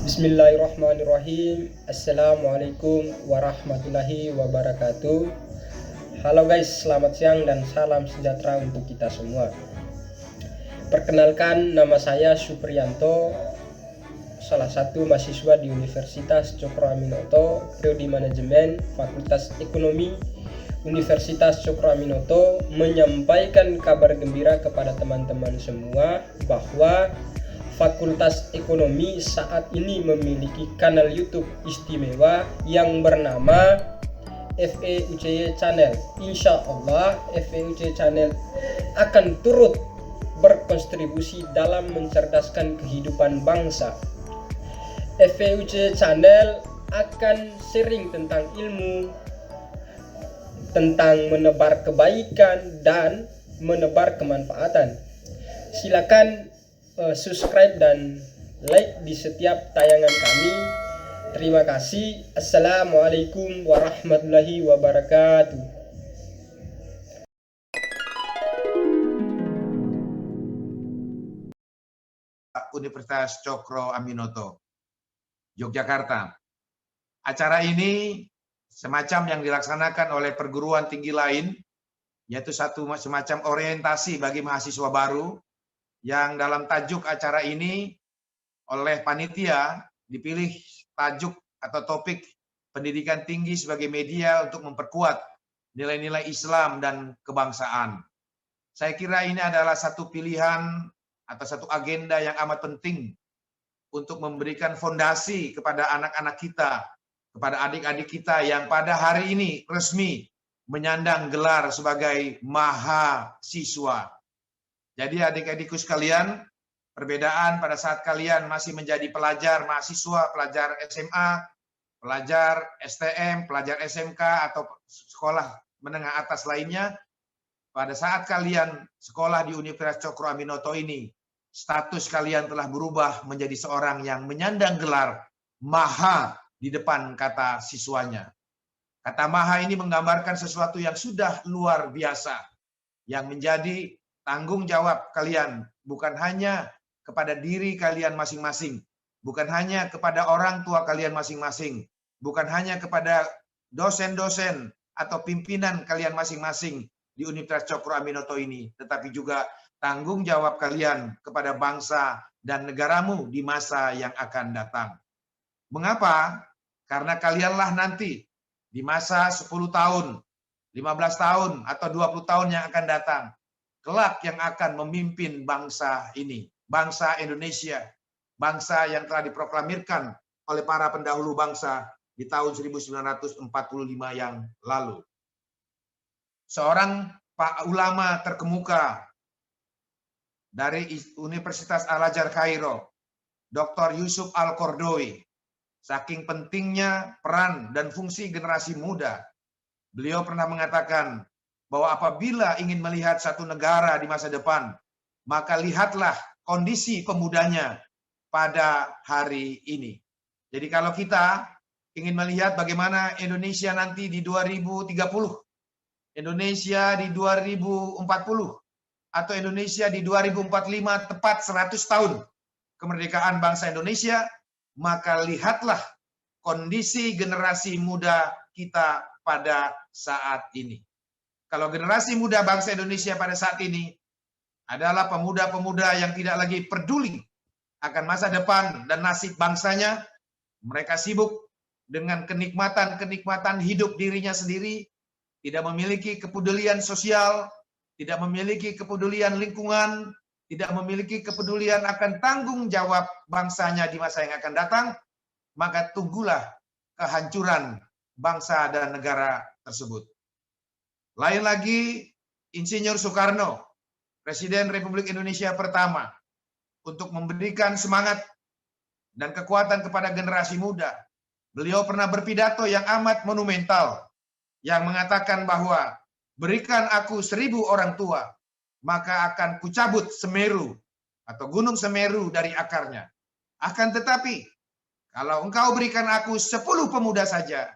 Bismillahirrahmanirrahim. Assalamualaikum warahmatullahi wabarakatuh. Halo guys, selamat siang dan salam sejahtera untuk kita semua. Perkenalkan, nama saya Supriyanto, salah satu mahasiswa di Universitas Cokro Aminoto, Prodi Manajemen, Fakultas Ekonomi, Universitas Cokro Aminoto, menyampaikan kabar gembira kepada teman-teman semua bahwa Fakultas Ekonomi saat ini memiliki kanal YouTube istimewa yang bernama FEUCY Channel. Insya Allah FEUCY Channel akan turut berkontribusi dalam mencerdaskan kehidupan bangsa. FEUCY Channel akan sharing tentang ilmu, tentang menebar kebaikan dan menebar kemanfaatan. Silakan subscribe dan like di setiap tayangan kami. Terima kasih. Assalamualaikum warahmatullahi wabarakatuh. Universitas Cokro Aminoto, Yogyakarta. Acara ini semacam yang dilaksanakan oleh perguruan tinggi lain, yaitu semacam orientasi bagi mahasiswa baru, yang dalam tajuk acara ini oleh panitia dipilih tajuk atau topik pendidikan tinggi sebagai media untuk memperkuat nilai-nilai Islam dan kebangsaan. Saya kira ini adalah satu pilihan atau satu agenda yang amat penting untuk memberikan fondasi kepada anak-anak kita, kepada adik-adik kita yang pada hari ini resmi menyandang gelar sebagai mahasiswa. Jadi adik-adikku sekalian, perbedaan pada saat kalian masih menjadi pelajar mahasiswa, pelajar SMA, pelajar STM, pelajar SMK, atau sekolah menengah atas lainnya, pada saat kalian sekolah di Universitas Cokro Aminoto ini, status kalian telah berubah menjadi seorang yang menyandang gelar maha di depan kata siswanya. Kata maha ini menggambarkan sesuatu yang sudah luar biasa, yang menjadi tanggung jawab kalian bukan hanya kepada diri kalian masing-masing, bukan hanya kepada orang tua kalian masing-masing, bukan hanya kepada dosen-dosen atau pimpinan kalian masing-masing di Universitas Cokro Aminoto ini, tetapi juga tanggung jawab kalian kepada bangsa dan negaramu di masa yang akan datang. Mengapa? Karena kalianlah nanti di masa 10 tahun, 15 tahun, atau 20 tahun yang akan datang, kelak yang akan memimpin bangsa ini, bangsa Indonesia, bangsa yang telah diproklamirkan oleh para pendahulu bangsa di tahun 1945 yang lalu. Seorang Pak ulama terkemuka dari Universitas Al-Azhar Kairo, Dr. Yusuf Al-Qaradawi, saking pentingnya peran dan fungsi generasi muda, beliau pernah mengatakan bahwa apabila ingin melihat satu negara di masa depan, maka lihatlah kondisi pemudanya pada hari ini. Jadi kalau kita ingin melihat bagaimana Indonesia nanti di 2030, Indonesia di 2040, atau Indonesia di 2045, tepat 100 tahun kemerdekaan bangsa Indonesia, maka lihatlah kondisi generasi muda kita pada saat ini. Kalau generasi muda bangsa Indonesia pada saat ini adalah pemuda-pemuda yang tidak lagi peduli akan masa depan dan nasib bangsanya, mereka sibuk dengan kenikmatan-kenikmatan hidup dirinya sendiri, tidak memiliki kepedulian sosial, tidak memiliki kepedulian lingkungan, tidak memiliki kepedulian akan tanggung jawab bangsanya di masa yang akan datang, maka tunggulah kehancuran bangsa dan negara tersebut. Lain lagi, Insinyur Soekarno, Presiden Republik Indonesia pertama, untuk memberikan semangat dan kekuatan kepada generasi muda. Beliau pernah berpidato yang amat monumental, yang mengatakan bahwa berikan aku 1000 orang tua, maka akan kucabut Semeru atau Gunung Semeru dari akarnya. Akan tetapi, kalau engkau berikan aku 10 pemuda saja,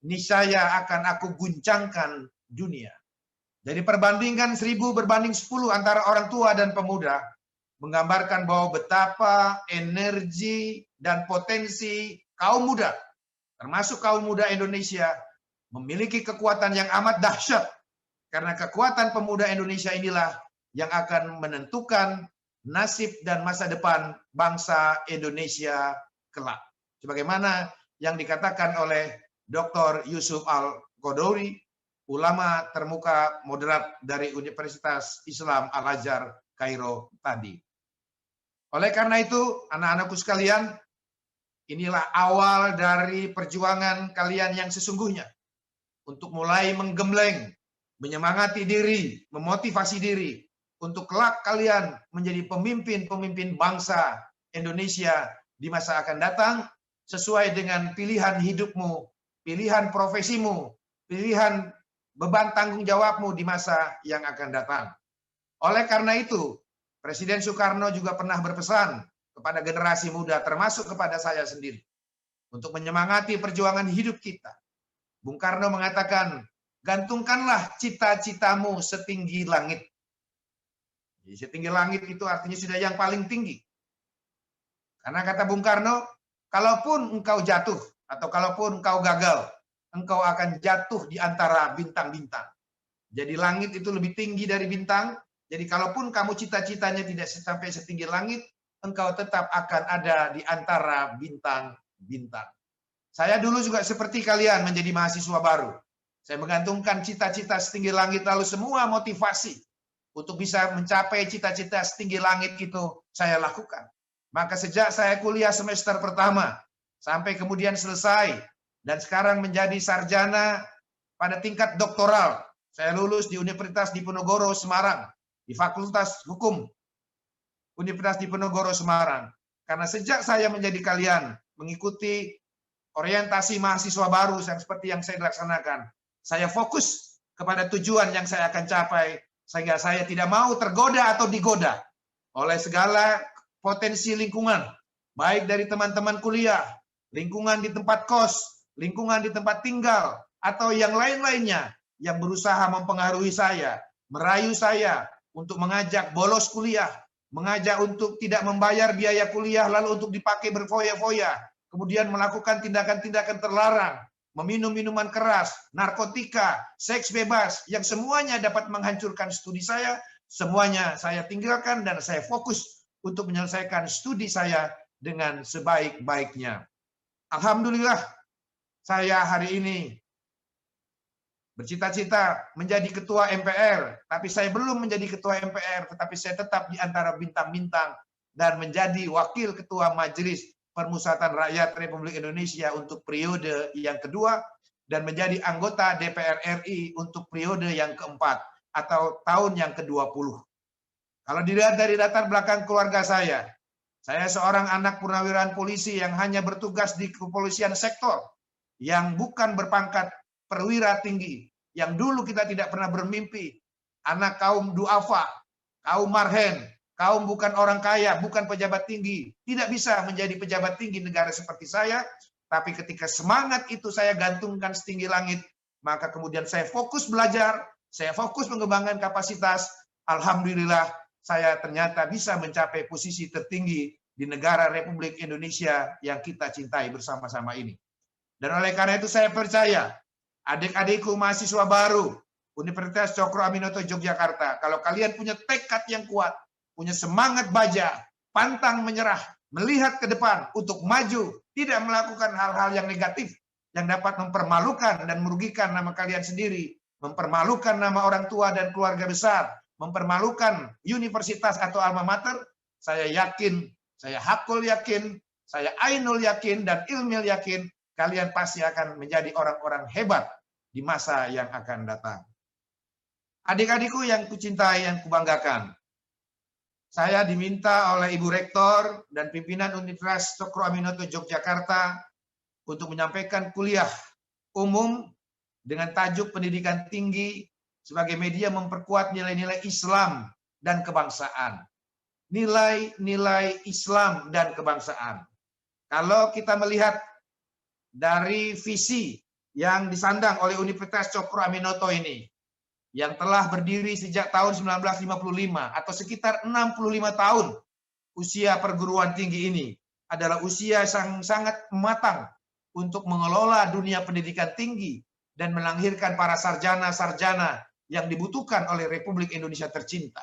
niscaya akan aku guncangkan dunia. Jadi perbandingkan 1000 berbanding 10 antara orang tua dan pemuda, menggambarkan bahwa betapa energi dan potensi kaum muda, termasuk kaum muda Indonesia, memiliki kekuatan yang amat dahsyat. Karena kekuatan pemuda Indonesia inilah yang akan menentukan nasib dan masa depan bangsa Indonesia kelak. Sebagaimana yang dikatakan oleh Dr. Yusuf Al-Qaradawi, ulama termuka moderat dari Universitas Islam Al-Azhar Kairo tadi. Oleh karena itu, anak-anakku sekalian, inilah awal dari perjuangan kalian yang sesungguhnya untuk mulai menggembleng, menyemangati diri, memotivasi diri untuk kelak kalian menjadi pemimpin-pemimpin bangsa Indonesia di masa akan datang sesuai dengan pilihan hidupmu, pilihan profesimu, pilihan beban tanggung jawabmu di masa yang akan datang. Oleh karena itu, Presiden Soekarno juga pernah berpesan kepada generasi muda, termasuk kepada saya sendiri, untuk menyemangati perjuangan hidup kita. Bung Karno mengatakan, gantungkanlah cita-citamu setinggi langit. Jadi, setinggi langit itu artinya sudah yang paling tinggi. Karena kata Bung Karno, kalaupun engkau jatuh atau kalaupun engkau gagal, engkau akan jatuh di antara bintang-bintang. Jadi langit itu lebih tinggi dari bintang. Jadi kalaupun kamu cita-citanya tidak sampai setinggi langit, engkau tetap akan ada di antara bintang-bintang. Saya dulu juga seperti kalian menjadi mahasiswa baru. Saya menggantungkan cita-cita setinggi langit, lalu semua motivasi untuk bisa mencapai cita-cita setinggi langit itu saya lakukan. Maka sejak saya kuliah semester pertama, sampai kemudian selesai, dan sekarang menjadi sarjana pada tingkat doktoral. Saya lulus di Universitas Diponegoro Semarang, di Fakultas Hukum Universitas Diponegoro Semarang. Karena sejak saya menjadi kalian, mengikuti orientasi mahasiswa baru yang seperti yang saya laksanakan, saya fokus kepada tujuan yang saya akan capai, sehingga saya tidak mau tergoda atau digoda oleh segala potensi lingkungan, baik dari teman-teman kuliah, lingkungan di tempat kos, lingkungan di tempat tinggal, atau yang lain-lainnya yang berusaha mempengaruhi saya, merayu saya untuk mengajak bolos kuliah, mengajak untuk tidak membayar biaya kuliah lalu untuk dipakai berfoya-foya, kemudian melakukan tindakan-tindakan terlarang, meminum minuman keras, narkotika, seks bebas, yang semuanya dapat menghancurkan studi saya, semuanya saya tinggalkan dan saya fokus untuk menyelesaikan studi saya dengan sebaik-baiknya. Alhamdulillah, saya hari ini bercita-cita menjadi ketua MPR, tapi saya belum menjadi ketua MPR, tetapi saya tetap di antara bintang-bintang dan menjadi wakil ketua Majelis Permusatan Rakyat Republik Indonesia untuk periode yang kedua dan menjadi anggota DPR RI untuk periode yang keempat atau tahun yang ke-20. Kalau dilihat dari latar belakang keluarga saya seorang anak purnawirawan polisi yang hanya bertugas di kepolisian sektor, yang bukan berpangkat perwira tinggi, yang dulu kita tidak pernah bermimpi, anak kaum duafa, kaum marhen, kaum bukan orang kaya, bukan pejabat tinggi, tidak bisa menjadi pejabat tinggi negara seperti saya, tapi ketika semangat itu saya gantungkan setinggi langit, maka kemudian saya fokus belajar, saya fokus mengembangkan kapasitas, alhamdulillah saya ternyata bisa mencapai posisi tertinggi di negara Republik Indonesia yang kita cintai bersama-sama ini. Dan oleh karena itu saya percaya, adik-adikku mahasiswa baru, Universitas Cokro Aminoto Yogyakarta, kalau kalian punya tekad yang kuat, punya semangat baja, pantang menyerah, melihat ke depan untuk maju, tidak melakukan hal-hal yang negatif, yang dapat mempermalukan dan merugikan nama kalian sendiri, mempermalukan nama orang tua dan keluarga besar, mempermalukan universitas atau alma mater, saya yakin, saya hakul yakin, saya ainul yakin, dan ilmil yakin, kalian pasti akan menjadi orang-orang hebat di masa yang akan datang. Adik-adikku yang kucintai, yang kubanggakan, saya diminta oleh Ibu Rektor dan pimpinan Universitas Cokro Aminoto Yogyakarta untuk menyampaikan kuliah umum dengan tajuk pendidikan tinggi sebagai media memperkuat nilai-nilai Islam dan kebangsaan. Nilai-nilai Islam dan kebangsaan. Kalau kita melihat dari visi yang disandang oleh Universitas Cokro Aminoto ini, yang telah berdiri sejak tahun 1955 atau sekitar 65 tahun usia perguruan tinggi ini adalah usia yang sangat matang untuk mengelola dunia pendidikan tinggi dan melahirkan para sarjana-sarjana yang dibutuhkan oleh Republik Indonesia tercinta.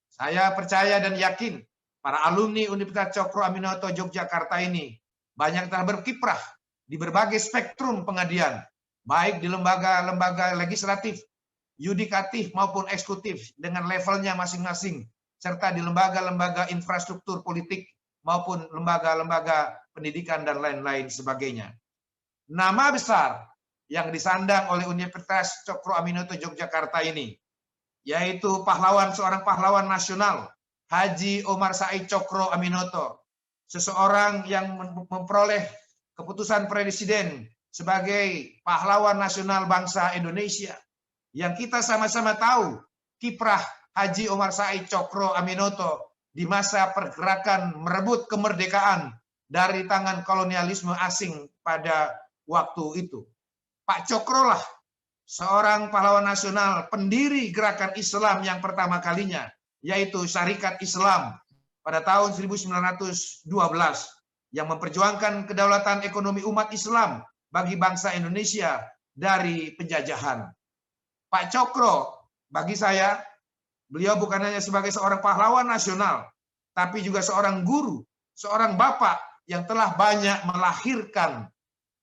Saya percaya dan yakin para alumni Universitas Cokro Aminoto Yogyakarta ini banyak telah berkiprah di berbagai spektrum pengadilan, baik di lembaga-lembaga legislatif, yudikatif maupun eksekutif dengan levelnya masing-masing, serta di lembaga-lembaga infrastruktur politik maupun lembaga-lembaga pendidikan dan lain-lain sebagainya. Nama besar yang disandang oleh Universitas Cokro Aminoto Yogyakarta ini, yaitu seorang pahlawan nasional, Haji Omar Said Cokro Aminoto, seseorang yang memperoleh keputusan presiden sebagai pahlawan nasional bangsa Indonesia, yang kita sama-sama tahu kiprah Haji Omar Said Cokro Aminoto di masa pergerakan merebut kemerdekaan dari tangan kolonialisme asing pada waktu itu. Pak Cokro lah seorang pahlawan nasional, pendiri gerakan Islam yang pertama kalinya, yaitu Syarikat Islam pada tahun 1912, yang memperjuangkan kedaulatan ekonomi umat Islam bagi bangsa Indonesia dari penjajahan. Pak Cokro, bagi saya, beliau bukan hanya sebagai seorang pahlawan nasional, tapi juga seorang guru, seorang bapak yang telah banyak melahirkan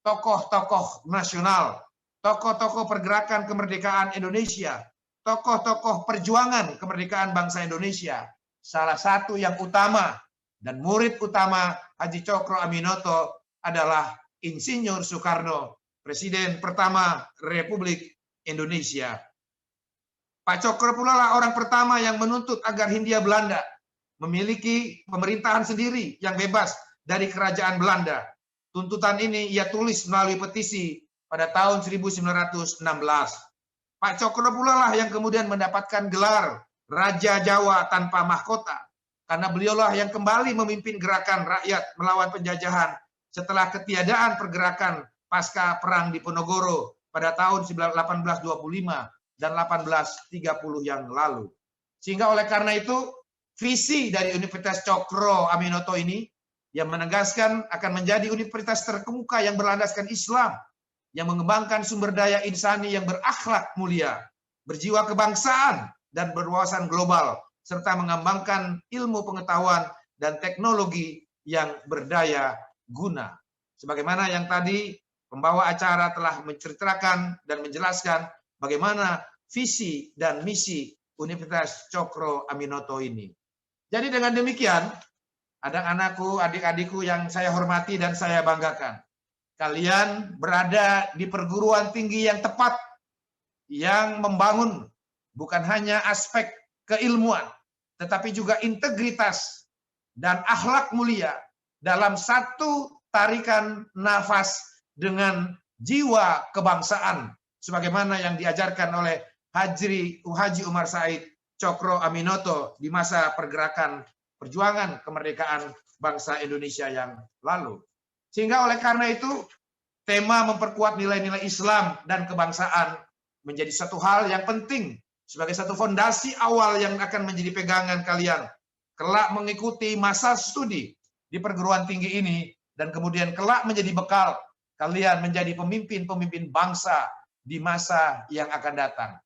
tokoh-tokoh nasional, tokoh-tokoh pergerakan kemerdekaan Indonesia, tokoh-tokoh perjuangan kemerdekaan bangsa Indonesia. Salah satu yang utama dan murid utama Haji Cokro Aminoto adalah Insinyur Soekarno, Presiden pertama Republik Indonesia. Pak Cokro pula lah orang pertama yang menuntut agar Hindia Belanda memiliki pemerintahan sendiri yang bebas dari kerajaan Belanda. Tuntutan ini ia tulis melalui petisi pada tahun 1916. Pak Cokro pula lah yang kemudian mendapatkan gelar Raja Jawa tanpa mahkota, karena beliaulah yang kembali memimpin gerakan rakyat melawan penjajahan setelah ketiadaan pergerakan pasca perang Diponegoro pada tahun 1825 dan 1830 yang lalu. Sehingga oleh karena itu, visi dari Universitas Cokro Aminoto ini yang menegaskan akan menjadi universitas terkemuka yang berlandaskan Islam, yang mengembangkan sumber daya insani yang berakhlak mulia, berjiwa kebangsaan dan berwawasan global, serta mengembangkan ilmu pengetahuan dan teknologi yang berdaya guna. Sebagaimana yang tadi pembawa acara telah menceritakan dan menjelaskan bagaimana visi dan misi Universitas Cokro Aminoto ini. Jadi dengan demikian, anak-anakku, adik-adikku yang saya hormati dan saya banggakan, kalian berada di perguruan tinggi yang tepat, yang membangun bukan hanya aspek keilmuan, tetapi juga integritas dan akhlak mulia dalam satu tarikan nafas dengan jiwa kebangsaan, sebagaimana yang diajarkan oleh Haji Omar Said Cokro Aminoto di masa pergerakan perjuangan kemerdekaan bangsa Indonesia yang lalu. Sehingga oleh karena itu, tema memperkuat nilai-nilai Islam dan kebangsaan menjadi satu hal yang penting sebagai satu fondasi awal yang akan menjadi pegangan kalian kelak mengikuti masa studi di perguruan tinggi ini, dan kemudian kelak menjadi bekal kalian menjadi pemimpin-pemimpin bangsa di masa yang akan datang.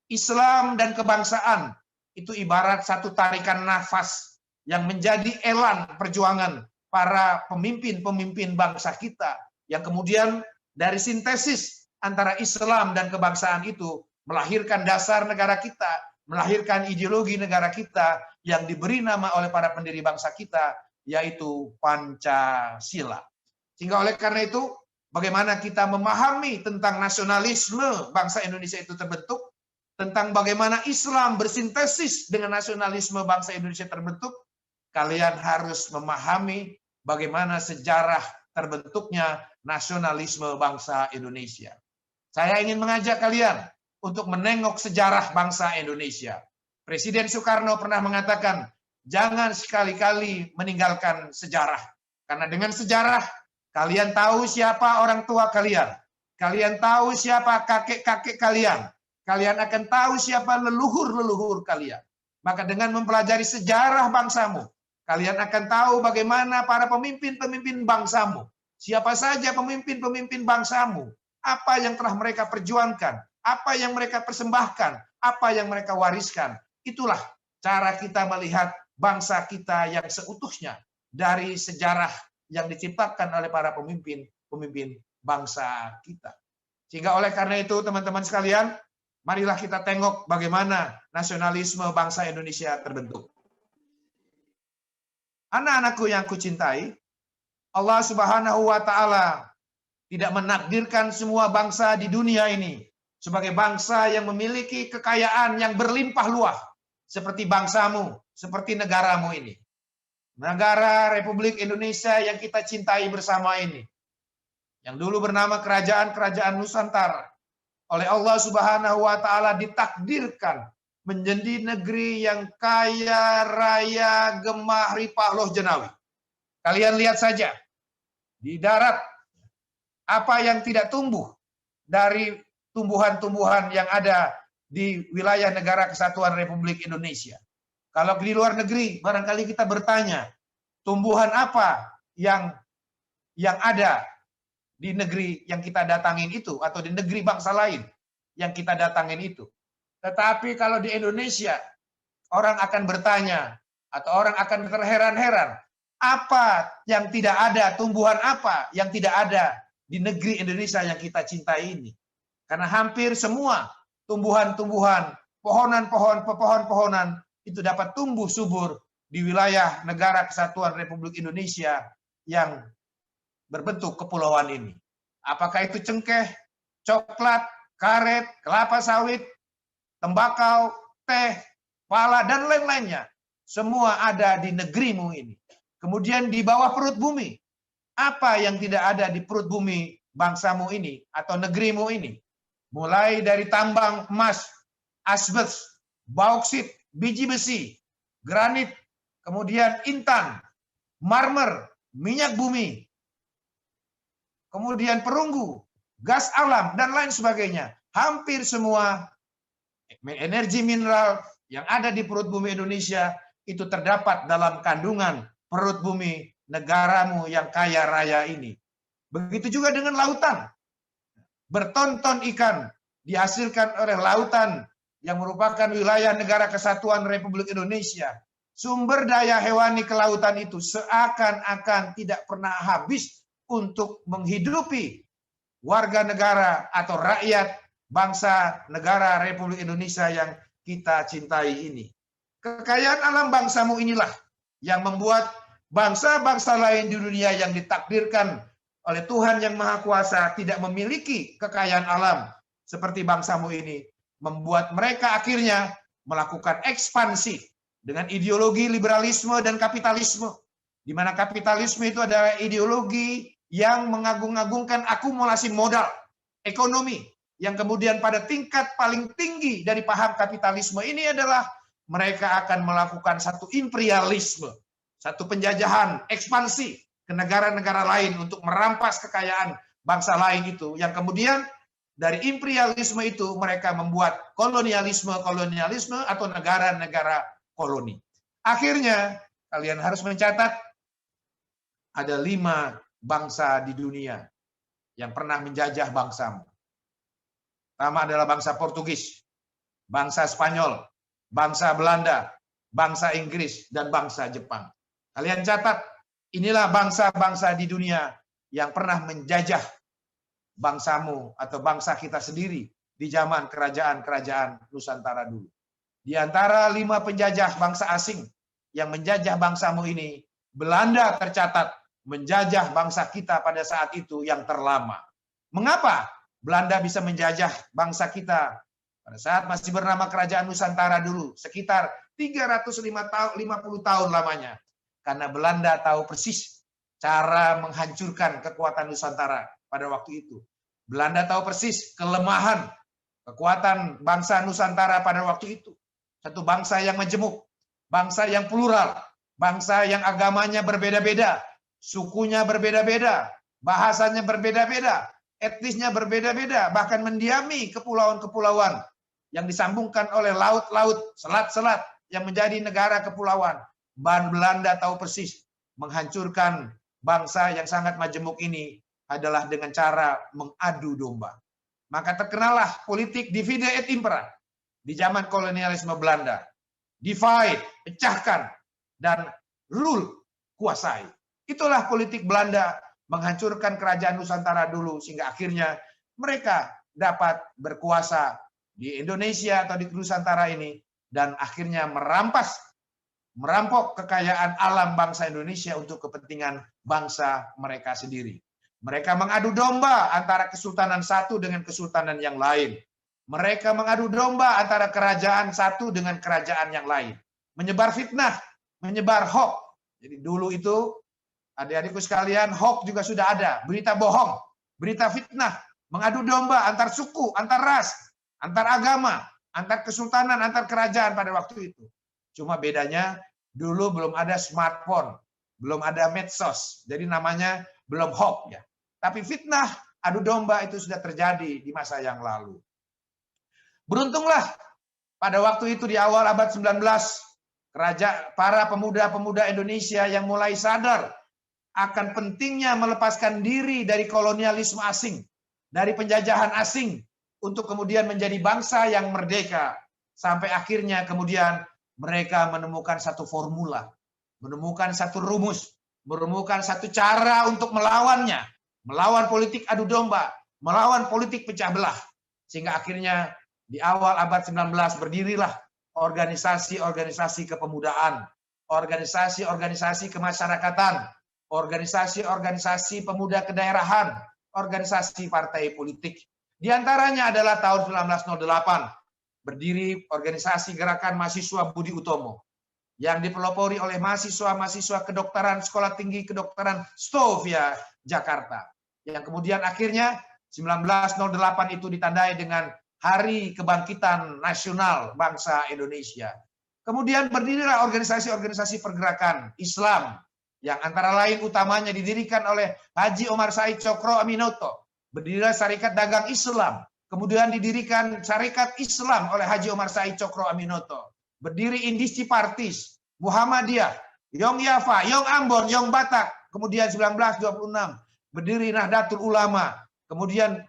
Islam dan kebangsaan itu ibarat satu tarikan nafas yang menjadi elan perjuangan para pemimpin-pemimpin bangsa kita, yang kemudian dari sintesis antara Islam dan kebangsaan itu melahirkan dasar negara kita, melahirkan ideologi negara kita yang diberi nama oleh para pendiri bangsa kita, yaitu Pancasila. Sehingga oleh karena itu, bagaimana kita memahami tentang nasionalisme bangsa Indonesia itu terbentuk, tentang bagaimana Islam bersintesis dengan nasionalisme bangsa Indonesia terbentuk, kalian harus memahami bagaimana sejarah terbentuknya nasionalisme bangsa Indonesia. Saya ingin mengajak kalian untuk menengok sejarah bangsa Indonesia. Presiden Soekarno pernah mengatakan, jangan sekali-kali meninggalkan sejarah. Karena dengan sejarah, kalian tahu siapa orang tua kalian. Kalian tahu siapa kakek-kakek kalian. Kalian akan tahu siapa leluhur-leluhur kalian. Maka dengan mempelajari sejarah bangsamu, Kalian akan tahu bagaimana para pemimpin-pemimpin bangsamu. Siapa saja pemimpin-pemimpin bangsamu. Apa yang telah mereka perjuangkan. Apa yang mereka persembahkan. Apa yang mereka wariskan. Itulah cara kita melihat bangsa kita yang seutuhnya dari sejarah yang diciptakan oleh para pemimpin bangsa kita. Sehingga oleh karena itu teman-teman sekalian, marilah kita tengok bagaimana nasionalisme bangsa Indonesia terbentuk. Anak-anakku yang kucintai, Allah Subhanahu wa Ta'ala tidak menakdirkan semua bangsa di dunia ini sebagai bangsa yang memiliki kekayaan yang berlimpah luas seperti bangsamu, seperti negaramu ini. Negara Republik Indonesia yang kita cintai bersama ini, yang dulu bernama Kerajaan Nusantara, oleh Allah Subhanahu wa Ta'ala ditakdirkan menjadi negeri yang kaya raya, gemah, ripah, loh jenawi. Kalian lihat saja, di darat, apa yang tidak tumbuh dari tumbuhan-tumbuhan yang ada di wilayah Negara Kesatuan Republik Indonesia. Kalau di luar negeri, barangkali kita bertanya, tumbuhan apa yang ada di negeri yang kita datangin itu, atau di negeri bangsa lain yang kita datangin itu. Tetapi kalau di Indonesia, orang akan bertanya, atau orang akan terheran-heran, apa yang tidak ada, tumbuhan apa yang tidak ada di negeri Indonesia yang kita cintai ini. Karena hampir semua tumbuhan-tumbuhan, pepohonan itu dapat tumbuh subur di wilayah Negara Kesatuan Republik Indonesia yang berbentuk kepulauan ini. Apakah itu cengkeh, coklat, karet, kelapa sawit, tembakau, teh, pala, dan lain-lainnya. Semua ada di negerimu ini. Kemudian di bawah perut bumi, apa yang tidak ada di perut bumi bangsamu ini atau negerimu ini? Mulai dari tambang emas, asbes, bauksit, biji besi, granit, kemudian intan, marmer, minyak bumi, kemudian perunggu, gas alam, dan lain sebagainya. Hampir semua energi mineral yang ada di perut bumi Indonesia itu terdapat dalam kandungan perut bumi negaramu yang kaya raya ini. Begitu juga dengan lautan. Bertonton ikan dihasilkan oleh lautan yang merupakan wilayah Negara Kesatuan Republik Indonesia. Sumber daya hewani kelautan itu seakan-akan tidak pernah habis untuk menghidupi warga negara atau rakyat bangsa negara Republik Indonesia yang kita cintai ini. Kekayaan alam bangsamu inilah yang membuat bangsa-bangsa lain di dunia yang ditakdirkan oleh Tuhan yang Maha Kuasa tidak memiliki kekayaan alam seperti bangsamu ini, membuat mereka akhirnya melakukan ekspansi dengan ideologi liberalisme dan kapitalisme, di mana kapitalisme itu adalah ideologi yang mengagung-agungkan akumulasi modal ekonomi, yang kemudian pada tingkat paling tinggi dari paham kapitalisme ini adalah mereka akan melakukan satu imperialisme, satu penjajahan, ekspansi ke negara-negara lain untuk merampas kekayaan bangsa lain itu, yang kemudian dari imperialisme itu mereka membuat kolonialisme atau negara-negara koloni. Akhirnya kalian harus mencatat ada 5 bangsa di dunia yang pernah menjajah bangsamu. Pertama adalah bangsa Portugis, bangsa Spanyol, bangsa Belanda, bangsa Inggris, dan bangsa Jepang. Kalian catat, inilah bangsa-bangsa di dunia yang pernah menjajah bangsamu atau bangsa kita sendiri di zaman kerajaan-kerajaan Nusantara dulu. Di antara 5 penjajah bangsa asing yang menjajah bangsamu ini, Belanda tercatat menjajah bangsa kita pada saat itu yang terlama. Mengapa Belanda bisa menjajah bangsa kita pada saat masih bernama Kerajaan Nusantara dulu, sekitar 350 tahun lamanya? Karena Belanda tahu persis cara menghancurkan kekuatan Nusantara pada waktu itu. Belanda tahu persis kelemahan kekuatan bangsa Nusantara pada waktu itu. Satu bangsa yang majemuk, bangsa yang plural, bangsa yang agamanya berbeda-beda, sukunya berbeda-beda, bahasanya berbeda-beda, etnisnya berbeda-beda, bahkan mendiami kepulauan-kepulauan yang disambungkan oleh laut-laut, selat-selat yang menjadi negara kepulauan. Belanda tahu persis menghancurkan bangsa yang sangat majemuk ini adalah dengan cara mengadu domba. Maka terkenalah politik divide et impera di zaman kolonialisme Belanda. Divide, pecahkan, dan rule, kuasai. Itulah politik Belanda menghancurkan kerajaan Nusantara dulu, sehingga akhirnya mereka dapat berkuasa di Indonesia atau di Nusantara ini, dan akhirnya merampok kekayaan alam bangsa Indonesia untuk kepentingan bangsa mereka sendiri. Mereka mengadu domba antara kesultanan satu dengan kesultanan yang lain. Mereka mengadu domba antara kerajaan satu dengan kerajaan yang lain. Menyebar fitnah, menyebar hoax. Jadi dulu itu, adik-adikku sekalian, hoax juga sudah ada. Berita bohong, berita fitnah, mengadu domba antar suku, antar ras, antar agama, antar kesultanan, antar kerajaan pada waktu itu. Cuma bedanya dulu belum ada smartphone, belum ada medsos. Jadi namanya belum hoax ya. Tapi fitnah, adu domba itu sudah terjadi di masa yang lalu. Beruntunglah pada waktu itu di awal abad 19, para pemuda-pemuda Indonesia yang mulai sadar akan pentingnya melepaskan diri dari kolonialisme asing, dari penjajahan asing, untuk kemudian menjadi bangsa yang merdeka. Sampai akhirnya kemudian mereka menemukan satu formula, menemukan satu rumus, menemukan satu cara untuk melawannya, melawan politik adu domba, melawan politik pecah belah. Sehingga akhirnya di awal abad 19 berdirilah organisasi-organisasi kepemudaan, organisasi-organisasi kemasyarakatan, organisasi-organisasi pemuda kedaerahan, organisasi partai politik. Di antaranya adalah tahun 1908, berdiri organisasi Gerakan Mahasiswa Budi Utomo, yang dipelopori oleh mahasiswa-mahasiswa kedokteran Sekolah Tinggi Kedokteran Stovia, Jakarta. Yang kemudian akhirnya 1908 itu ditandai dengan Hari Kebangkitan Nasional Bangsa Indonesia. Kemudian berdirilah organisasi-organisasi pergerakan Islam, yang antara lain utamanya didirikan oleh Haji Omar Said Cokro Aminoto. Berdirilah Syarikat Dagang Islam. Kemudian didirikan Syarikat Islam oleh Haji Omar Said Cokro Aminoto. Berdiri Indisi Partis, Muhammadiyah, Yong Yafa, Yong Ambon, Yong Batak. Kemudian 1926 berdiri Nahdlatul Ulama. Kemudian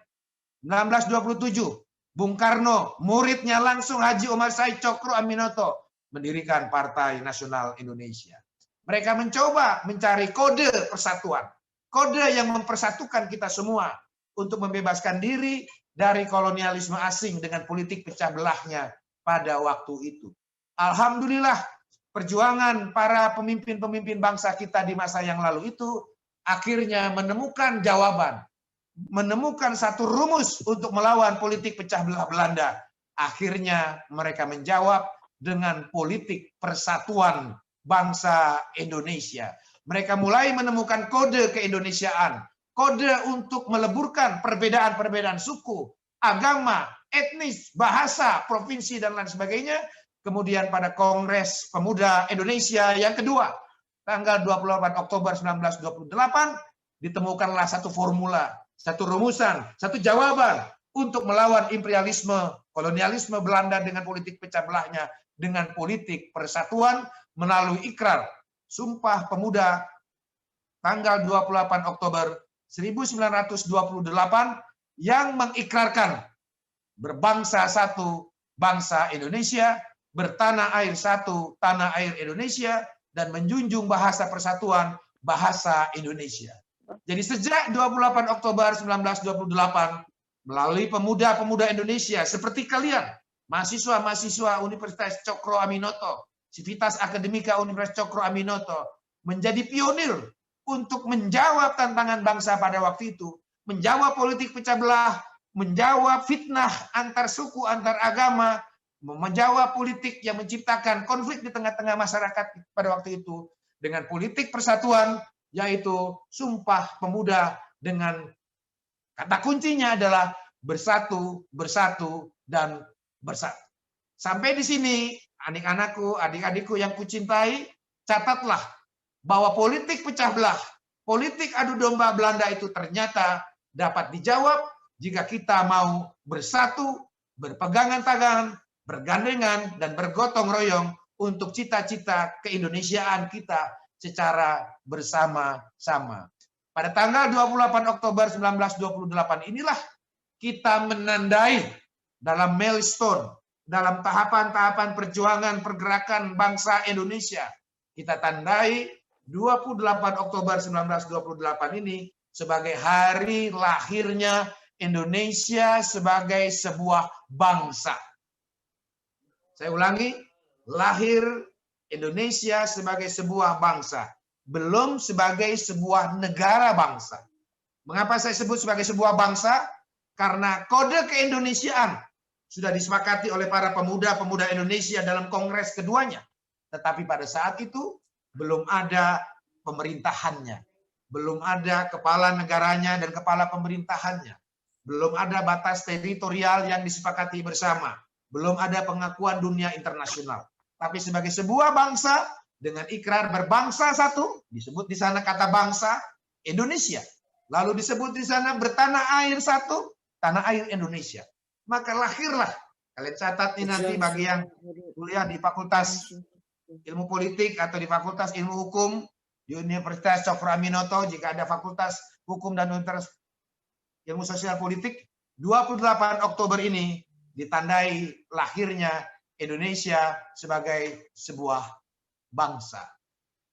1927 Bung Karno, muridnya langsung Haji Omar Said Cokro Aminoto, mendirikan Partai Nasional Indonesia. Mereka mencoba mencari kode persatuan, kode yang mempersatukan kita semua untuk membebaskan diri dari kolonialisme asing dengan politik pecah belahnya pada waktu itu. Alhamdulillah, perjuangan para pemimpin-pemimpin bangsa kita di masa yang lalu itu akhirnya menemukan jawaban, menemukan satu rumus untuk melawan politik pecah belah Belanda. Akhirnya mereka menjawab dengan politik persatuan bangsa Indonesia. Mereka mulai menemukan kode keindonesiaan, kode untuk meleburkan perbedaan-perbedaan suku, agama, etnis, bahasa, provinsi, dan lain sebagainya. Kemudian pada Kongres Pemuda Indonesia yang kedua, tanggal 28 Oktober 1928, ditemukanlah satu formula, satu rumusan, satu jawaban untuk melawan imperialisme, kolonialisme Belanda dengan politik pecah belahnya, dengan politik persatuan melalui ikrar Sumpah Pemuda tanggal 28 Oktober 1928 yang mengikrarkan berbangsa satu, bangsa Indonesia, bertanah air satu, tanah air Indonesia, dan menjunjung bahasa persatuan, bahasa Indonesia. Jadi sejak 28 Oktober 1928, melalui pemuda-pemuda Indonesia seperti kalian, mahasiswa-mahasiswa Universitas Cokro Aminoto, Civitas Akademika Universitas Cokro Aminoto, menjadi pionir untuk menjawab tantangan bangsa pada waktu itu, menjawab politik pecah belah, menjawab fitnah antar suku, antar agama, menjawab politik yang menciptakan konflik di tengah-tengah masyarakat pada waktu itu, dengan politik persatuan, yaitu Sumpah Pemuda, dengan kata kuncinya adalah bersatu, bersatu, dan bersatu. Sampai di sini, adik-anakku, adik-adikku yang kucintai, catatlah bahwa politik pecah belah, politik adu domba Belanda itu ternyata dapat dijawab jika kita mau bersatu, berpegangan tangan, bergandengan, dan bergotong royong untuk cita-cita keindonesiaan kita secara bersama-sama. Pada tanggal 28 Oktober 1928 inilah kita menandai dalam milestone, dalam tahapan-tahapan perjuangan pergerakan bangsa Indonesia. Kita tandai 28 Oktober 1928 ini sebagai hari lahirnya Indonesia sebagai sebuah bangsa. Saya ulangi, lahir Indonesia sebagai sebuah bangsa, belum sebagai sebuah negara bangsa. Mengapa saya sebut sebagai sebuah bangsa? Karena kode keindonesiaan sudah disepakati oleh para pemuda-pemuda Indonesia dalam kongres keduanya. Tetapi pada saat itu belum ada pemerintahannya. Belum ada kepala negaranya dan kepala pemerintahannya. Belum ada batas teritorial yang disepakati bersama. Belum ada pengakuan dunia internasional. Tapi sebagai sebuah bangsa dengan ikrar berbangsa satu, disebut di sana kata bangsa Indonesia. Lalu disebut di sana bertanah air satu, tanah air Indonesia. Maka lahirlah, kalian catat ini nanti bagi yang kuliah di Fakultas Ilmu Politik atau di Fakultas Ilmu Hukum di Universitas Cokro Aminoto, jika ada Fakultas Hukum dan Universitas Ilmu Sosial Politik, 28 Oktober ini ditandai lahirnya Indonesia sebagai sebuah bangsa.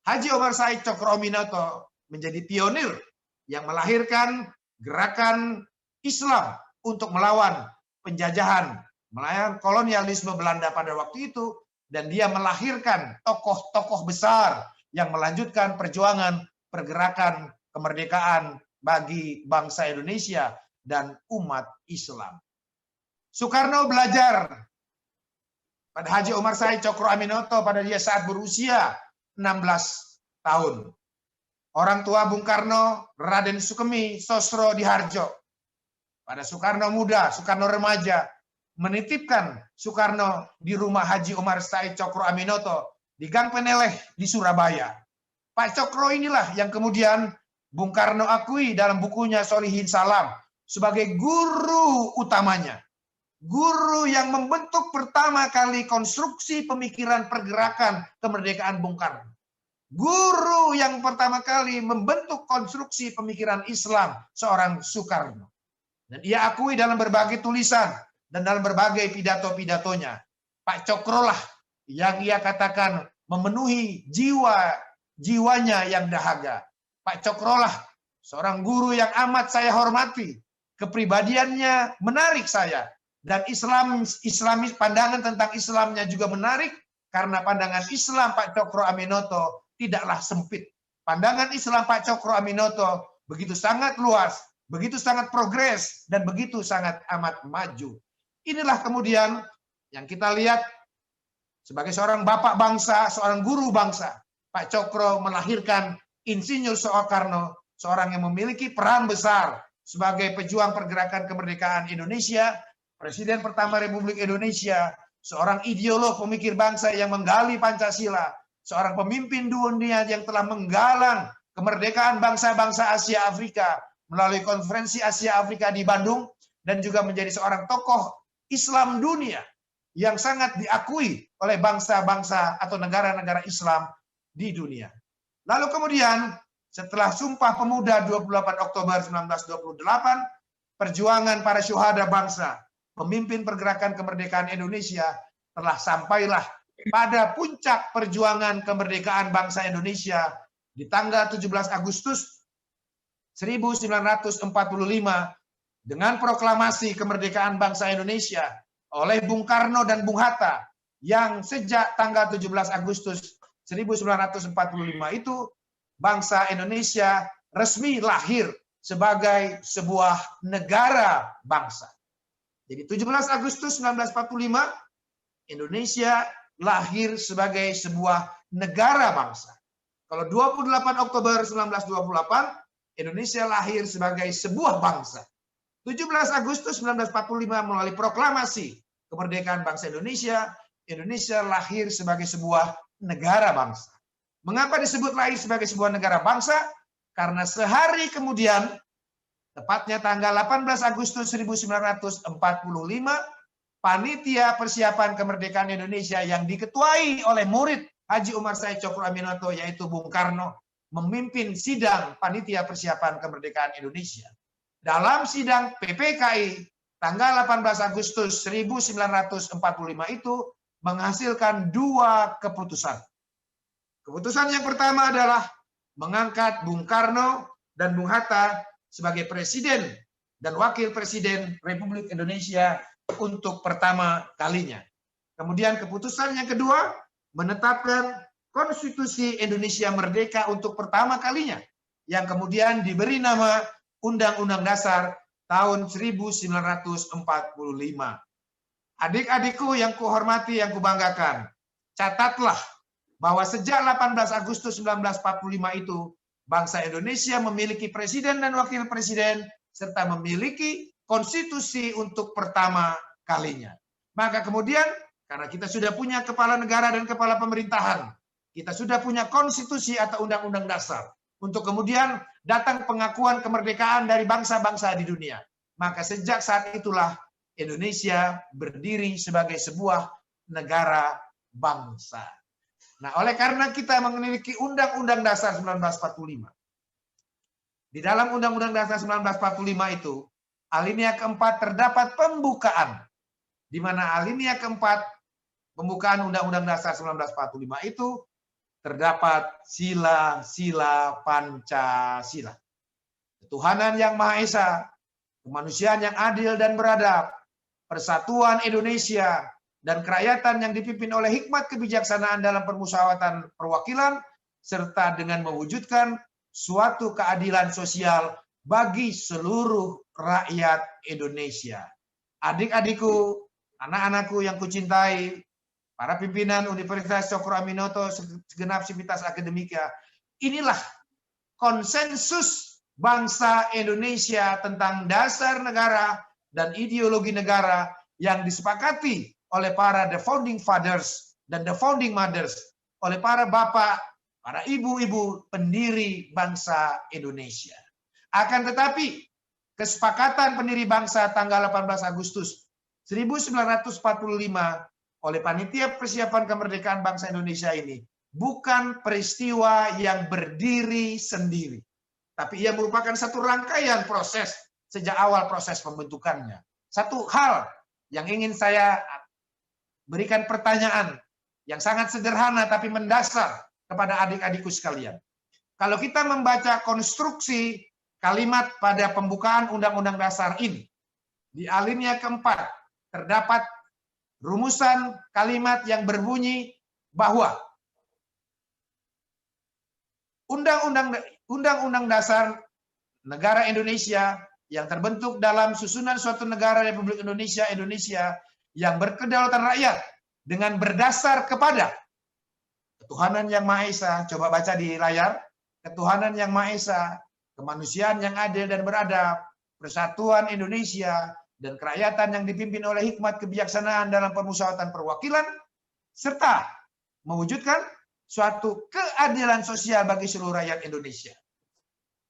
Haji Omar Said Cokro Aminoto menjadi pionir yang melahirkan gerakan Islam untuk melawan penjajahan, melawan kolonialisme Belanda pada waktu itu, dan dia melahirkan tokoh-tokoh besar yang melanjutkan perjuangan pergerakan kemerdekaan bagi bangsa Indonesia dan umat Islam. Soekarno belajar pada Haji Omar Said Cokro Aminoto pada dia saat berusia 16 tahun. Orang tua Bung Karno, Raden Sukemi Sosro Diharjo, pada Soekarno muda, Soekarno remaja, menitipkan Soekarno di rumah Haji Omar Said Cokro Aminoto di Gang Peneleh di Surabaya. Pak Cokro inilah yang kemudian Bung Karno akui dalam bukunya Solihin Salam sebagai guru utamanya. Guru yang membentuk pertama kali konstruksi pemikiran pergerakan kemerdekaan Bung Karno. Guru yang pertama kali membentuk konstruksi pemikiran Islam seorang Soekarno. Dan ia akui dalam berbagai tulisan dan dalam berbagai pidato-pidatonya. Pak Cokro lah yang ia katakan memenuhi jiwanya yang dahaga. Pak Cokro lah seorang guru yang amat saya hormati. Kepribadiannya menarik saya. Dan Islamis pandangan tentang Islamnya juga menarik karena pandangan Islam Pak Cokro Aminoto tidaklah sempit. Pandangan Islam Pak Cokro Aminoto begitu sangat luas, begitu sangat progres, dan begitu sangat amat maju. Inilah kemudian yang kita lihat sebagai seorang bapak bangsa, seorang guru bangsa. Pak Cokro melahirkan Insinyur Soekarno, seorang yang memiliki peran besar sebagai pejuang pergerakan kemerdekaan Indonesia, Presiden pertama Republik Indonesia, seorang ideolog pemikir bangsa yang menggali Pancasila, seorang pemimpin dunia yang telah menggalang kemerdekaan bangsa-bangsa Asia Afrika melalui konferensi Asia Afrika di Bandung, dan juga menjadi seorang tokoh Islam dunia yang sangat diakui oleh bangsa-bangsa atau negara-negara Islam di dunia. Lalu kemudian setelah Sumpah Pemuda 28 Oktober 1928, perjuangan para syuhada bangsa, pemimpin pergerakan kemerdekaan Indonesia telah sampailah pada puncak perjuangan kemerdekaan bangsa Indonesia di tanggal 17 Agustus 1945 dengan proklamasi kemerdekaan bangsa Indonesia oleh Bung Karno dan Bung Hatta yang sejak tanggal 17 Agustus 1945 itu bangsa Indonesia resmi lahir sebagai sebuah negara bangsa. Jadi 17 Agustus 1945, Indonesia lahir sebagai sebuah negara bangsa. Kalau 28 Oktober 1928, Indonesia lahir sebagai sebuah bangsa. 17 Agustus 1945 melalui proklamasi kemerdekaan bangsa Indonesia, Indonesia lahir sebagai sebuah negara bangsa. Mengapa disebut lahir sebagai sebuah negara bangsa? Karena sehari kemudian, tepatnya tanggal 18 Agustus 1945, panitia persiapan kemerdekaan Indonesia yang diketuai oleh murid Haji Umar Said Cokro Aminoto, yaitu Bung Karno, memimpin sidang panitia persiapan kemerdekaan Indonesia. Dalam sidang PPKI tanggal 18 Agustus 1945 itu menghasilkan dua keputusan. Keputusan yang pertama adalah mengangkat Bung Karno dan Bung Hatta sebagai presiden dan wakil presiden Republik Indonesia untuk pertama kalinya. Kemudian keputusan yang kedua, menetapkan Konstitusi Indonesia Merdeka untuk pertama kalinya, yang kemudian diberi nama Undang-Undang Dasar tahun 1945. Adik-adikku yang kuhormati, yang kubanggakan, catatlah bahwa sejak 18 Agustus 1945 itu, bangsa Indonesia memiliki presiden dan wakil presiden, serta memiliki konstitusi untuk pertama kalinya. Maka kemudian, karena kita sudah punya kepala negara dan kepala pemerintahan, kita sudah punya konstitusi atau undang-undang dasar, untuk kemudian datang pengakuan kemerdekaan dari bangsa-bangsa di dunia. Maka sejak saat itulah Indonesia berdiri sebagai sebuah negara bangsa. Nah, oleh karena kita memiliki Undang-Undang Dasar 1945, di dalam Undang-Undang Dasar 1945 itu, alinea keempat terdapat pembukaan, di mana alinea keempat pembukaan Undang-Undang Dasar 1945 itu terdapat sila-sila Pancasila. Ketuhanan yang Maha Esa, kemanusiaan yang adil dan beradab, persatuan Indonesia, dan kerakyatan yang dipimpin oleh hikmat kebijaksanaan dalam permusyawaratan perwakilan, serta dengan mewujudkan suatu keadilan sosial bagi seluruh rakyat Indonesia. Adik-adikku, anak-anakku yang kucintai, para pimpinan Universitas Cokro Aminoto, segenap sivitas akademika, inilah konsensus bangsa Indonesia tentang dasar negara dan ideologi negara yang disepakati oleh para the founding fathers dan the founding mothers, oleh para bapak, para ibu-ibu pendiri bangsa Indonesia. Akan tetapi, kesepakatan pendiri bangsa tanggal 18 Agustus 1945 oleh Panitia Persiapan Kemerdekaan Bangsa Indonesia ini bukan peristiwa yang berdiri sendiri, tapi ia merupakan satu rangkaian proses sejak awal proses pembentukannya. Satu hal yang ingin saya berikan pertanyaan yang sangat sederhana tapi mendasar kepada adik-adikku sekalian. Kalau kita membaca konstruksi kalimat pada pembukaan Undang-Undang Dasar ini, di alinea keempat terdapat rumusan kalimat yang berbunyi bahwa Undang-Undang Dasar Negara Indonesia yang terbentuk dalam susunan suatu negara Republik Indonesia yang berkedaulatan rakyat dengan berdasar kepada ketuhanan yang Maha Esa. Coba baca di layar. Ketuhanan yang Maha Esa, kemanusiaan yang adil dan beradab, persatuan Indonesia, dan kerakyatan yang dipimpin oleh hikmat kebijaksanaan dalam permusyawaratan perwakilan, serta mewujudkan suatu keadilan sosial bagi seluruh rakyat Indonesia.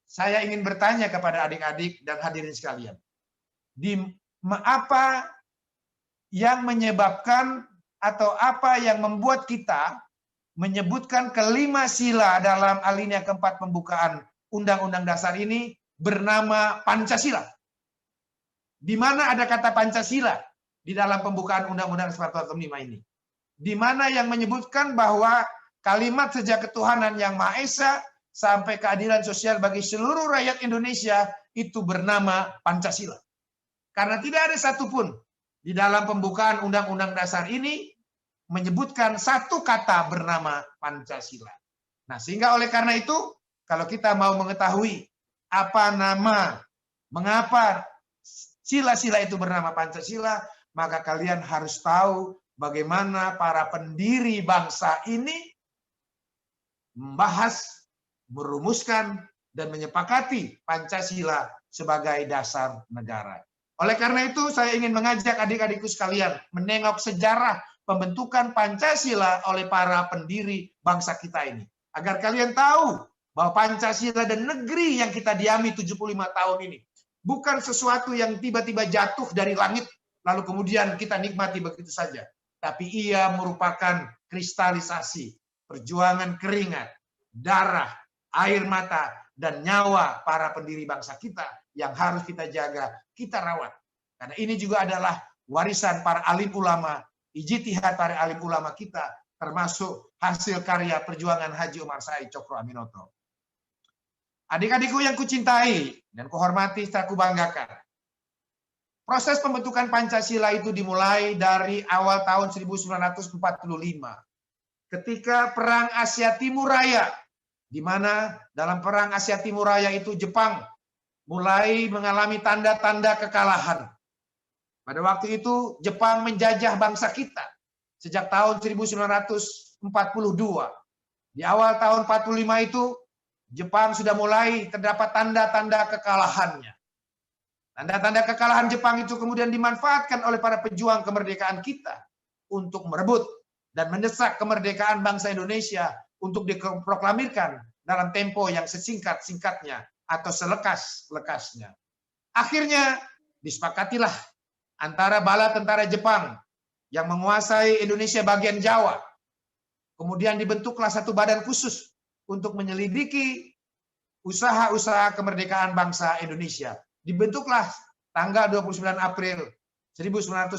Saya ingin bertanya kepada adik-adik dan hadirin sekalian, apa yang menyebabkan atau apa yang membuat kita menyebutkan kelima sila dalam alinea keempat pembukaan Undang-Undang Dasar ini bernama Pancasila? Di mana ada kata Pancasila di dalam pembukaan Undang-Undang 1945 ini? Di mana yang menyebutkan bahwa kalimat sejak ketuhanan yang Maha Esa sampai keadilan sosial bagi seluruh rakyat Indonesia itu bernama Pancasila? Karena tidak ada satupun di dalam pembukaan Undang-Undang Dasar ini menyebutkan satu kata bernama Pancasila. Nah, sehingga oleh karena itu, kalau kita mau mengetahui mengapa sila-sila itu bernama Pancasila, maka kalian harus tahu bagaimana para pendiri bangsa ini membahas, merumuskan, dan menyepakati Pancasila sebagai dasar negara. Oleh karena itu, saya ingin mengajak adik-adikku sekalian menengok sejarah pembentukan Pancasila oleh para pendiri bangsa kita ini. Agar kalian tahu bahwa Pancasila dan negeri yang kita diami 75 tahun ini bukan sesuatu yang tiba-tiba jatuh dari langit lalu kemudian kita nikmati begitu saja. Tapi ia merupakan kristalisasi perjuangan keringat, darah, air mata, dan nyawa para pendiri bangsa kita yang harus kita jaga, kita rawat. Karena ini juga adalah warisan para alim ulama, ijtihad para alim ulama kita, termasuk hasil karya perjuangan Haji Omar Said Cokro Aminoto. Adik-adikku yang kucintai dan kuhormati serta kubanggakan, proses pembentukan Pancasila itu dimulai dari awal tahun 1945, ketika Perang Asia Timur Raya, di mana dalam Perang Asia Timur Raya itu Jepang mulai mengalami tanda-tanda kekalahan. Pada waktu itu Jepang menjajah bangsa kita sejak tahun 1942. Di awal tahun 45 itu Jepang sudah mulai terdapat tanda-tanda kekalahannya. Tanda-tanda kekalahan Jepang itu kemudian dimanfaatkan oleh para pejuang kemerdekaan kita untuk merebut dan mendesak kemerdekaan bangsa Indonesia untuk diproklamirkan dalam tempo yang sesingkat-singkatnya atau selekas-lekasnya. Akhirnya disepakatilah antara bala tentara Jepang yang menguasai Indonesia bagian Jawa. Kemudian dibentuklah satu badan khusus untuk menyelidiki usaha-usaha kemerdekaan bangsa Indonesia. Dibentuklah tanggal 29 April 1945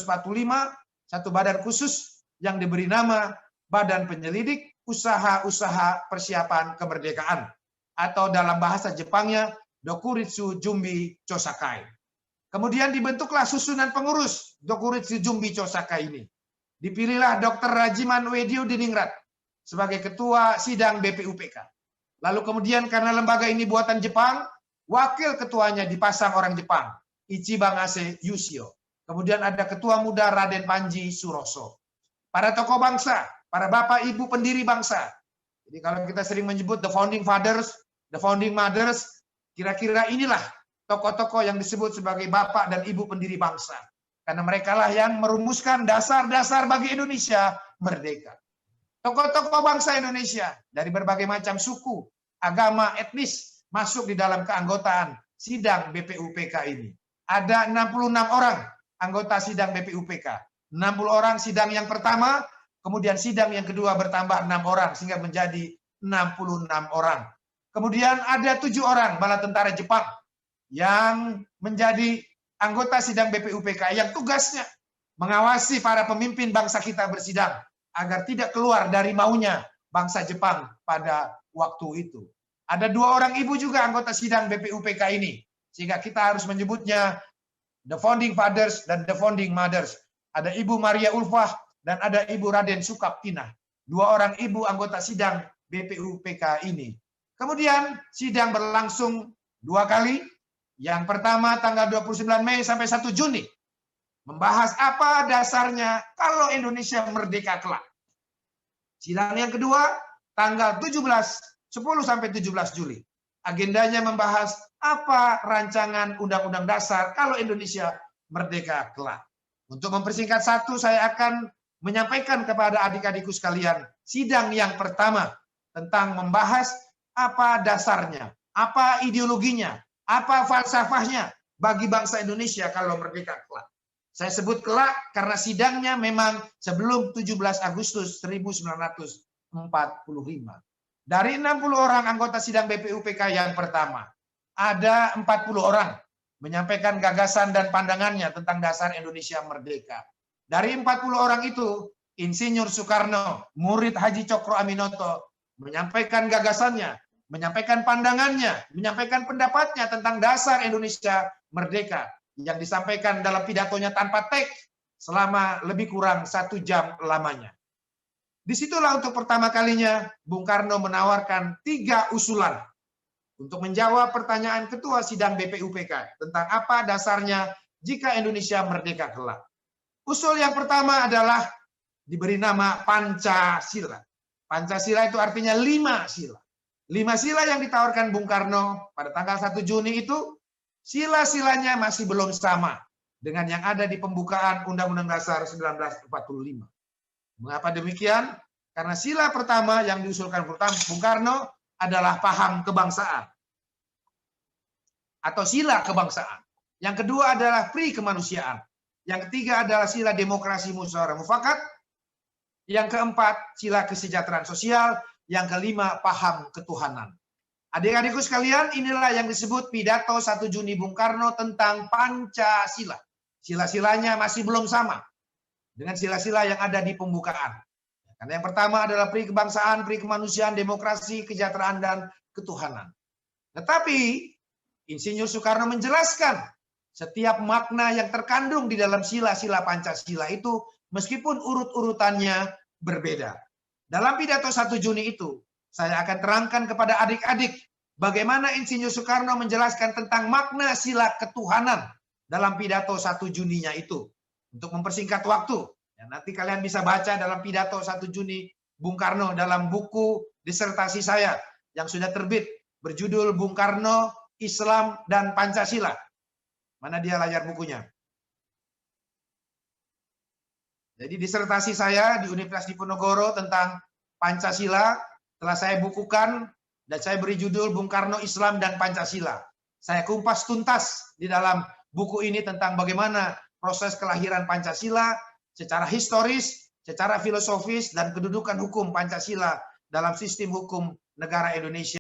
satu badan khusus yang diberi nama Badan Penyelidik Usaha-Usaha Persiapan Kemerdekaan, atau dalam bahasa Jepangnya Dokuritsu Jumbi Chosakai. Kemudian dibentuklah susunan pengurus Dokuritsu Jumbi Chosakai ini. Dipilihlah Dr. Rajiman Wedio Diningrat sebagai ketua sidang BPUPK. Lalu kemudian karena lembaga ini buatan Jepang, wakil ketuanya dipasang orang Jepang, Ichibangase Yushio. Kemudian ada ketua muda Raden Panji Suroso. Para tokoh bangsa, para bapak ibu pendiri bangsa. Jadi kalau kita sering menyebut the founding fathers, the founding mothers, kira-kira inilah tokoh-tokoh yang disebut sebagai bapak dan ibu pendiri bangsa. Karena mereka lah yang merumuskan dasar-dasar bagi Indonesia merdeka. Tokoh-tokoh bangsa Indonesia dari berbagai macam suku, agama, etnis masuk di dalam keanggotaan sidang BPUPK ini. Ada 66 orang anggota sidang BPUPK. 60 orang sidang yang pertama, kemudian sidang yang kedua bertambah 6 orang sehingga menjadi 66 orang. Kemudian ada 7 orang bala tentara Jepang yang menjadi anggota sidang BPUPK yang tugasnya mengawasi para pemimpin bangsa kita bersidang agar tidak keluar dari maunya bangsa Jepang pada waktu itu. Ada 2 orang ibu juga anggota sidang BPUPK ini, sehingga kita harus menyebutnya the founding fathers dan the founding mothers. Ada Ibu Maria Ulfah dan ada Ibu Raden Sukaptinah. 2 orang ibu anggota sidang BPUPK ini. Kemudian sidang berlangsung 2 kali. Yang pertama tanggal 29 Mei sampai 1 Juni. Membahas apa dasarnya kalau Indonesia merdeka kelak. Sidang yang kedua tanggal 10 sampai 17 Juli. Agendanya membahas apa rancangan undang-undang dasar kalau Indonesia merdeka kelak. Untuk mempersingkat satu, saya akan menyampaikan kepada adik-adikku sekalian sidang yang pertama tentang membahas apa dasarnya, apa ideologinya, apa falsafahnya bagi bangsa Indonesia kalau merdeka kelak. Saya sebut kelak karena sidangnya memang sebelum 17 Agustus 1945. Dari 60 orang anggota sidang BPUPK yang pertama, ada 40 orang menyampaikan gagasan dan pandangannya tentang dasar Indonesia merdeka. Dari 40 orang itu, Insinyur Soekarno, murid Haji Cokro Aminoto, menyampaikan gagasannya, menyampaikan pandangannya, menyampaikan pendapatnya tentang dasar Indonesia merdeka yang disampaikan dalam pidatonya tanpa teks selama lebih kurang 1 jam lamanya. Disitulah untuk pertama kalinya Bung Karno menawarkan 3 usulan untuk menjawab pertanyaan ketua sidang BPUPK tentang apa dasarnya jika Indonesia merdeka kelak. Usul yang pertama adalah diberi nama Pancasila. Pancasila itu artinya 5 sila. 5 sila yang ditawarkan Bung Karno pada tanggal 1 Juni itu, sila-silanya masih belum sama dengan yang ada di pembukaan Undang-Undang Dasar 1945. Mengapa demikian? Karena sila pertama yang diusulkan Bung Karno adalah paham kebangsaan atau sila kebangsaan. Yang kedua adalah pri kemanusiaan. Yang ketiga adalah sila demokrasi musyawarah mufakat. Yang keempat, sila kesejahteraan sosial. Yang kelima, paham ketuhanan. Adik-adikku sekalian, inilah yang disebut pidato 1 Juni Bung Karno tentang Pancasila. Sila-silanya masih belum sama dengan sila-sila yang ada di pembukaan. Karena yang pertama adalah peri kebangsaan, peri kemanusiaan, demokrasi, kesejahteraan, dan ketuhanan. Tetapi Insinyur Soekarno menjelaskan setiap makna yang terkandung di dalam sila-sila Pancasila itu meskipun urut-urutannya berbeda. Dalam pidato 1 Juni itu, saya akan terangkan kepada adik-adik bagaimana Insinyur Soekarno menjelaskan tentang makna sila ketuhanan dalam pidato 1 Juninya itu. Untuk mempersingkat waktu, ya, nanti kalian bisa baca dalam pidato 1 Juni Bung Karno dalam buku disertasi saya yang sudah terbit berjudul Bung Karno, Islam, dan Pancasila. Mana dia layar bukunya? Jadi disertasi saya di Universitas Diponegoro tentang Pancasila telah saya bukukan dan saya beri judul Bung Karno, Islam, dan Pancasila. Saya kumpas tuntas di dalam buku ini tentang bagaimana proses kelahiran Pancasila secara historis, secara filosofis, dan kedudukan hukum Pancasila dalam sistem hukum negara Indonesia.